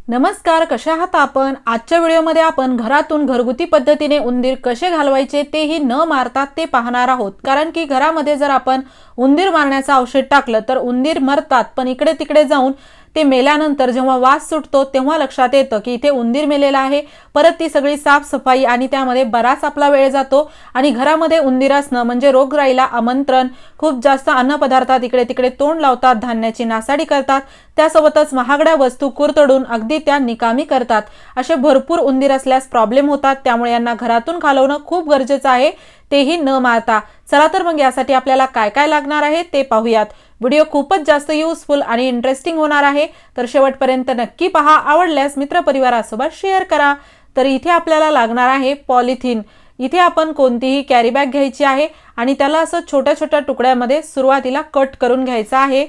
नमस्कार, कशा आहात आपण? आजच्या व्हिडिओमध्ये आपण घरातून घरगुती पद्धतीने उंदीर कसे घालवायचे तेही न मारता ते पाहणार आहोत। कारण की घरामध्ये जर आपण उंदीर मारण्याचं औषध टाकलं तर उंदीर मरतात, पण इकडे तिकडे जाऊन ते मेल्यानंतर जेव्हा वास सुटतो तेव्हा लक्षात येतं की इथे उंदीर मेलेला आहे। परत ती सगळी साफसफाई आणि त्यामध्ये बराच आपला वेळ जातो आणि घरामध्ये उंदीर असणं म्हणजे रोगराईला आमंत्रण। खूप जास्त अन्नपदार्थात इकडे तिकडे तोंड लावतात, धान्याची नासाडी करतात, त्यासोबतच महागड्या वस्तू कुरतडून अगदी त्या निकामी करतात। असे भरपूर उंदीर असल्यास प्रॉब्लेम होतात, त्यामुळे यांना घरातून घालवणं खूप गरजेचं आहे, तेही न मारता। चला तर मग यासाठी आपल्याला काय काय लागणार आहे ते पाहूयात। व्हिडिओ खूपच जास्त युजफुल आणि इंटरेस्टिंग होणार आहे, तर शेवटपर्यंत नक्की पहा। आवडल्यास मित्रपरिवारासोबत शेअर करा। तर इथे आपल्याला लागणार आहे पॉलिथिन। इथे आपण कोणतीही कॅरी बॅग घ्यायची आहे आणि त्याला असं छोट्या छोट्या तुकड्यामध्ये सुरुवातीला कट करून घ्यायचं आहे।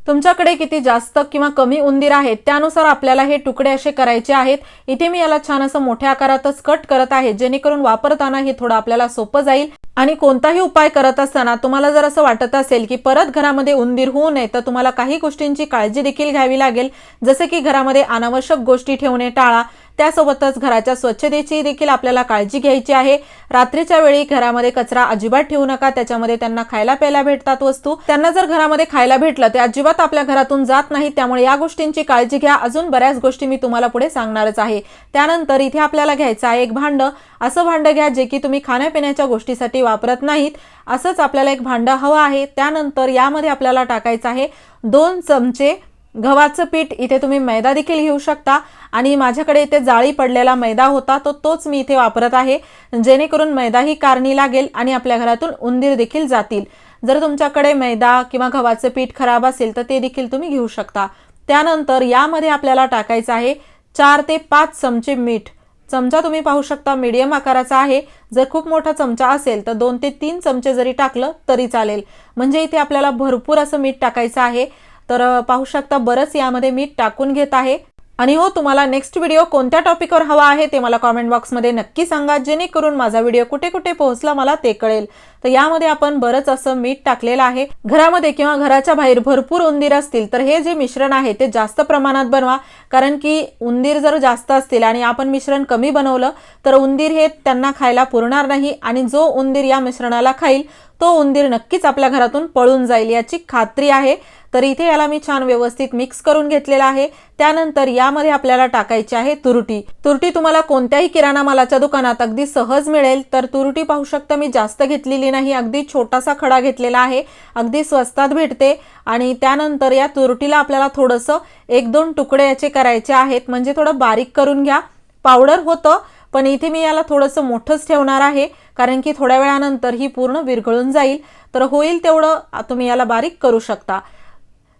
तुमच्याकडे किती जास्त किंवा कमी उंदीर आहेत त्यानुसार आपल्याला हे तुकडे असे करायचे आहेत। इथे मी याला छान असं मोठ्या आकारातच कट करत आहे, जेणेकरून वापरताना हे थोडं आपल्याला सोपं जाईल। आणि कोणताही उपाय करत असताना तुम्हाला जर असं वाटत असेल की परत घरामध्ये उंदीर होऊ नये, तर तुम्हाला काही गोष्टींची काळजी देखील घ्यावी लागेल। जसे की घरामध्ये अनावश्यक गोष्टी ठेवणे टाळा, त्यासोबतच घराच्या स्वच्छतेची देखील आपल्याला काळजी घ्यायची आहे। रात्रीच्या वेळी घरामध्ये कचरा अजिबात ठेवू नका, त्याच्यामध्ये त्यांना खायला प्यायला भेटतात वस्तू, त्यांना जर घरामध्ये खायला भेटलं ते अजिबात आपल्या घरातून जात नाही, त्यामुळे या गोष्टींची काळजी घ्या। अजून बऱ्याच गोष्टी मी तुम्हाला पुढे सांगणारच आहे। त्यानंतर इथे आपल्याला घ्यायचं आहे एक भांड। असं भांड घ्या जे की तुम्ही खाण्यापिण्याच्या गोष्टीसाठी वापरत नाहीत, असंच आपल्याला एक भांड हवं आहे। त्यानंतर यामध्ये आपल्याला टाकायचं आहे 2 चमचे गव्हाचं पीठ। इथे तुम्ही मैदा देखील घेऊ शकता आणि माझ्याकडे इथे जाळी पडलेला मैदा होता, तोच मी इथे वापरत आहे, जेणेकरून मैदाही कारणी लागेल आणि आपल्या घरातून उंदीर देखील जातील। जर तुमच्याकडे मैदा किंवा गव्हाचं पीठ खराब असेल तर ते देखील तुम्ही घेऊ शकता। त्यानंतर यामध्ये आपल्याला टाकायचं आहे 4 ते 5 चमचे मीठ। चमचा तुम्ही पाहू शकता मीडियम आकाराचा आहे। जर खूप मोठा चमचा असेल तर 2 ते 3 चमचे जरी टाकलं तरी चालेल, म्हणजे इथे आपल्याला भरपूर असं मीठ टाकायचं आहे। तर पाहू शकता बरंच यामध्ये मीठ टाकून घेत आहे। आणि हो, तुम्हाला नेक्स्ट व्हिडिओ कोणत्या टॉपिकवर हवा आहे ते मला कमेंट बॉक्समध्ये नक्की सांगा, जेणेकरून माझा व्हिडिओ कुठे कुठे पोहोचला मला ते कळेल। तर यामध्ये आपण बरंच असं मीठ टाकलेलं आहे। घरामध्ये किंवा घराच्या बाहेर भरपूर उंदीर असतील तर हे जे मिश्रण आहे ते जास्त प्रमाणात बनवा, कारण की उंदीर जर जास्त असतील आणि आपण मिश्रण कमी बनवलं तर उंदीर हे त्यांना खायला पुरणार नाही आणि जो उंदीर या मिश्रणाला खाईल तो उंदीर नक्कीच आपल्या घरातून पळून जाईल याची खात्री आहे। तर इथे याला मी छान व्यवस्थित मिक्स करून घेतलेला आहे। त्यानंतर यामध्ये आपल्याला टाकायची आहे तुरटी। तुरटी तुम्हाला कोणत्याही किराणा मालाच्या दुकानात अगदी सहज मिळेल। तर तुरटी पाहू शकता मी जास्त घेतलेली नाही, अगदी छोटासा खडा घेतलेला आहे, अगदी स्वस्तात भेटते। आणि त्यानंतर या तुरटीला आपल्याला थोडंसं 1-2 तुकडे याचे करायचे आहेत, म्हणजे थोडं बारीक करून घ्या। पावडर होतं, पण इथे मी याला थोडंसं मोठंच ठेवणार आहे, कारण की थोड्या वेळानंतर ही पूर्ण विरघळून जाईल। तर होईल तेवढं तुम्ही याला बारीक करू शकता।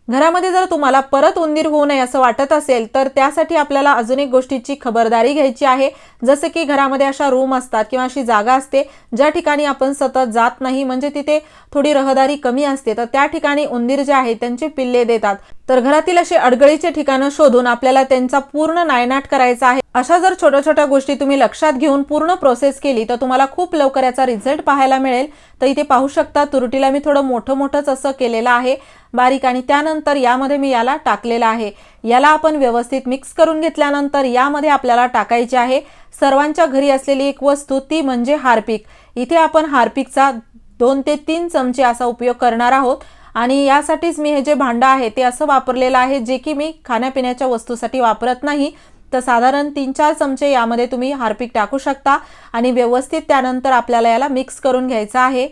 घरामध्ये जर तुम्हाला परत उंदीर होऊ नये असं वाटत असेल तर त्यासाठी आपल्याला अजून एक गोष्टीची खबरदारी घ्यायची आहे। जसे की घरामध्ये अशा रूम असतात किंवा अशी जागा असते ज्या ठिकाणी आपण सतत जात नाही, म्हणजे तिथे थोडी रहदारी कमी असते, तर त्या ठिकाणी उंदीर जे आहे त्यांचे पिल्ले देतात। तर घरातील असे अडगळीचे ठिकाणं शोधून आपल्याला त्यांचा पूर्ण नायनाट करायचा आहे। अशा जर छोट्या छोट्या गोष्टी तुम्ही लक्षात घेऊन पूर्ण प्रोसेस केली तर तुम्हाला खूप लवकर याचा रिझल्ट पाहायला मिळेल। तर इथे पाहू शकता तुरटीला मी थोडं मोठंच असं केलेलं आहे बारीक, आणि त्यानंतर यामध्ये मी याला टाकलेलं आहे। याला आपण व्यवस्थित मिक्स करून घेतल्यानंतर यामध्ये आपल्याला टाकायचे आहे सर्वांच्या घरी असलेली एक वस्तू, ती म्हणजे हार्पिक। इथे आपण हार्पिकचा 2 ते 3 चमचे असा उपयोग करणार आहोत आणि यासाठीच मी हे जे भांडं आहे ते असं वापरलेलं आहे, जे की मी खाण्यापिण्याच्या वस्तूसाठी वापरत नाही। तर साधारण 3-4 चमचे यामध्ये तुम्ही हार्पिक टाकू शकता आणि व्यवस्थित त्यानंतर आपल्याला याला मिक्स करून घ्यायचं आहे।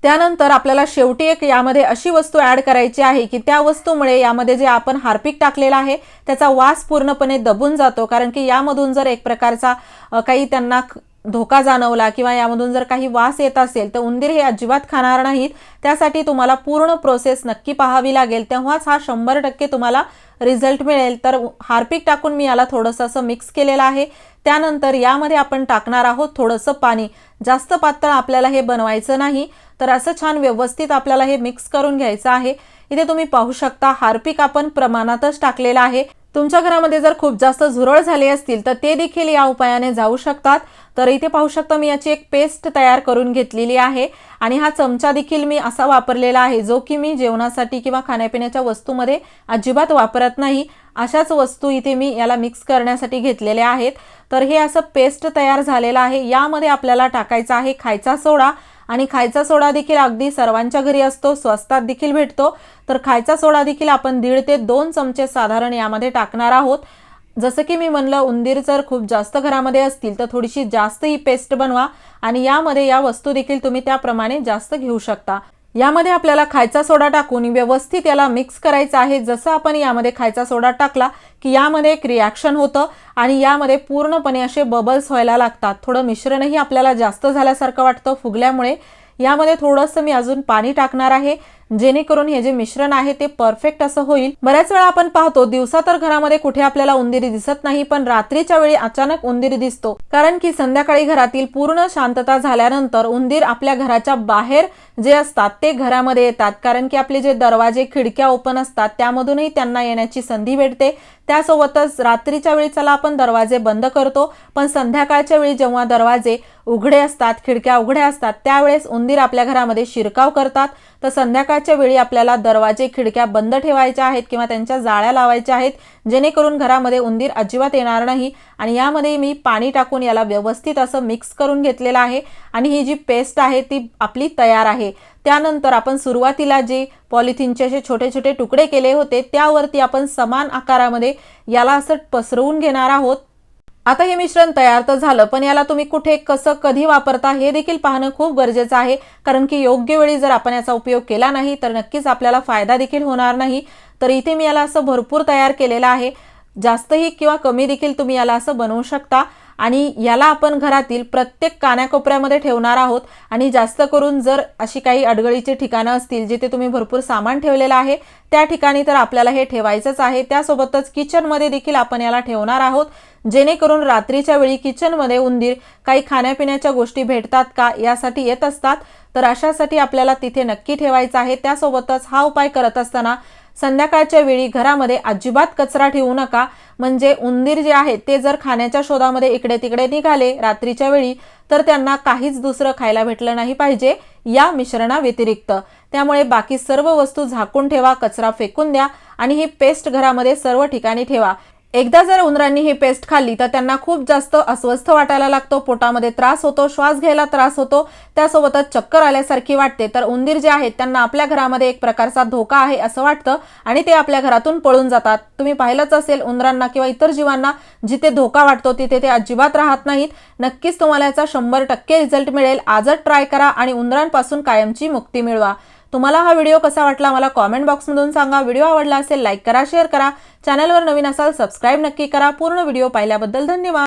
त्यानंतर आपल्याला शेवटी एक यामध्ये अशी वस्तू ॲड करायची आहे की त्या वस्तूमुळे यामध्ये जे आपण हार्पिक टाकलेला आहे त्याचा वास पूर्णपणे दबून जातो, कारण की यामधून जर एक प्रकारचा काही त्यांना धोका जाणवला किंवा यामधून जर काही वास येत असेल तर उंदीर हे अजिबात खाणार नाहीत। त्यासाठी तुम्हाला पूर्ण प्रोसेस नक्की पाहावी लागेल, तेव्हाच हा 100% तुम्हाला रिझल्ट मिळेल। तर हार्पिक टाकून मी याला थोडंसं असं मिक्स केलेलं आहे। त्यानंतर यामध्ये आपण टाकणार आहोत थोडंसं पाणी, जास्त पातळ आपल्याला हे बनवायचं नाही। तर असं छान व्यवस्थित आपल्याला हे मिक्स करून घ्यायचं आहे। इथे तुम्ही पाहू शकता हार्पिक आपण प्रमाणातच टाकलेला आहे, तुमच्या घरामध्ये जर खूप जास्त झुरळ झाले असतील तर ते देखील या उपायाने जाऊ शकतात। तर इथे पाहू शकता मी याची एक पेस्ट तयार करून घेतलेली आहे आणि हा चमचा देखील मी असा वापरलेला आहे जो की मी जेवणासाठी किंवा खाण्यापिण्याच्या वस्तूमध्ये अजिबात वापरत नाही। अशाच वस्तू इथे मी याला मिक्स करण्यासाठी घेतलेल्या आहेत। तर हे असं पेस्ट तयार झालेलं आहे। यामध्ये आपल्याला टाकायचा आहे खायचा सोडा आणि खायचा सोडा देखील अगदी सर्वांच्या घरी असतो, स्वस्तात देखील भेटतो। तर खायचा सोडा देखील आपण 1.5 ते 2 चमचे साधारण यामध्ये टाकणार आहोत। जसं की मी म्हणलं, उंदीर जर खूप जास्त घरामध्ये असतील तर थोडीशी जास्त ही पेस्ट बनवा आणि यामध्ये या वस्तू देखील तुम्ही त्याप्रमाणे जास्त घेऊ शकता। यामध्ये आपल्याला खायचा सोडा टाकून व्यवस्थित याला मिक्स करायचं आहे। जसं आपण यामध्ये खायचा सोडा टाकला की यामध्ये एक रिॲक्शन होतं आणि यामध्ये पूर्णपणे असे बबल्स व्हायला लागतात। थोडं मिश्रणही आपल्याला जास्त झाल्यासारखं वाटतं फुगल्यामुळे। यामध्ये थोडंसं मी अजून पाणी टाकणार आहे जेणेकरून हे जे मिश्रण आहे ते परफेक्ट असं होईल। बऱ्याच वेळा आपण पाहतो दिवसा तर घरामध्ये कुठे आपल्याला उंदीर दिसत नाही, पण रात्रीच्या वेळी अचानक उंदीर दिसतो, कारण की संध्याकाळी घरातील पूर्ण शांतता झाल्यानंतर उंदीर आपल्या घराच्या बाहेर जे असतात ते घरामध्ये येतात, कारण की आपले जे दरवाजे खिडक्या ओपन असतात त्यामधूनही त्यांना येण्याची संधी भेटते। त्यासोबतच रात्रीच्या वेळी चला आपण दरवाजे बंद करतो, पण संध्याकाळच्या वेळी जेव्हा दरवाजे उघडे असतात, खिडक्या उघड्या असतात, त्यावेळेस उंदीर आपल्या घरामध्ये शिरकाव करतात। तर संध्याकाळच्या वेळी आपल्याला दरवाजे खिडक्या बंद ठेवायच्या आहेत किंवा त्यांच्या जाळ्या लावायच्या आहेत जेणेकरून घरामध्ये उंदीर अजिबात येणार नाही। आणि यामध्ये मी पाणी टाकून याला व्यवस्थित असं मिक्स करून घेतलेलं आहे आणि ही जी पेस्ट आहे ती आपली तयार आहे। त्यानंतर आपण सुरुवातीला जे पॉलिथिनचे असे छोटे छोटे तुकडे केले होते त्यावरती आपण समान आकारामध्ये याला असं पसरवून घेणार आहोत। आता हे मिश्रण तयार तर झालं, पण याला तुम्ही कुठे, कसं, कधी वापरता हे देखील पाहणं खूप गरजेचं आहे, कारण की योग्य वेळी जर आपण याचा उपयोग केला नाही तर नक्कीच आपल्याला फायदा देखील होणार नाही। तर इथे मी याला असं भरपूर तयार केलेलं आहे, जास्तही किंवा कमी देखील तुम्ही याला असं बनवू शकता आणि याला आपण घरातील प्रत्येक कानाकोपऱ्यामध्ये ठेवणार आहोत। आणि जास्त करून जर अशी काही अडगळीची ठिकाणं असतील जिथे तुम्ही भरपूर सामान ठेवलेलं आहे त्या ठिकाणी तर आपल्याला हे ठेवायचंच आहे। त्यासोबतच किचनमध्ये देखील आपण याला ठेवणार आहोत जेणेकरून रात्रीच्या वेळी किचनमध्ये उंदीर काही खाण्यापिण्याच्या गोष्टी भेटतात का यासाठी येत असतात, तर अशासाठी आपल्याला तिथे नक्की ठेवायचं आहे। त्यासोबतच हा उपाय करत असताना संध्याकाळच्या वेळी घरामध्ये अजिबात कचरा ठेवू नका, म्हणजे उंदीर जे आहेत ते जर खाण्याच्या शोधामध्ये इकडे तिकडे निघाले रात्रीच्या वेळी तर त्यांना काहीच दुसरं खायला भेटलं नाही पाहिजे या मिश्रणा व्यतिरिक्त। त्यामुळे बाकी सर्व वस्तू झाकून ठेवा, कचरा फेकून द्या आणि ही पेस्ट घरामध्ये सर्व ठिकाणी ठेवा। एकदा जर उंदरांनी ही पेस्ट खाल्ली तर त्यांना खूप जास्त अस्वस्थ वाटायला लागतो, पोटामध्ये त्रास होतो, श्वास घ्यायला त्रास होतो, त्यासोबतच चक्कर आल्यासारखी वाटते। तर उंदीर जे आहेत त्यांना आपल्या घरामध्ये एक प्रकारचा धोका आहे असं वाटतं आणि ते आपल्या घरातून पळून जातात। तुम्ही पाहिलंच असेल, उंदरांना किंवा इतर जीवांना जिथे धोका वाटतो तिथे ते अजिबात राहत नाहीत। नक्कीच तुम्हाला याचा 100% रिझल्ट मिळेल। आजच ट्राय करा आणि उंदरांपासून कायमची मुक्ती मिळवा। तुम्हाला हा व्हिडिओ कसा वाटला मला कमेंट बॉक्समधून सांगा। व्हिडिओ आवडला असेल लाईक करा, शेअर करा, चॅनलवर नवीन असाल सबस्क्राइब नक्की करा। पूर्ण व्हिडिओ पाहिल्याबद्दल धन्यवाद।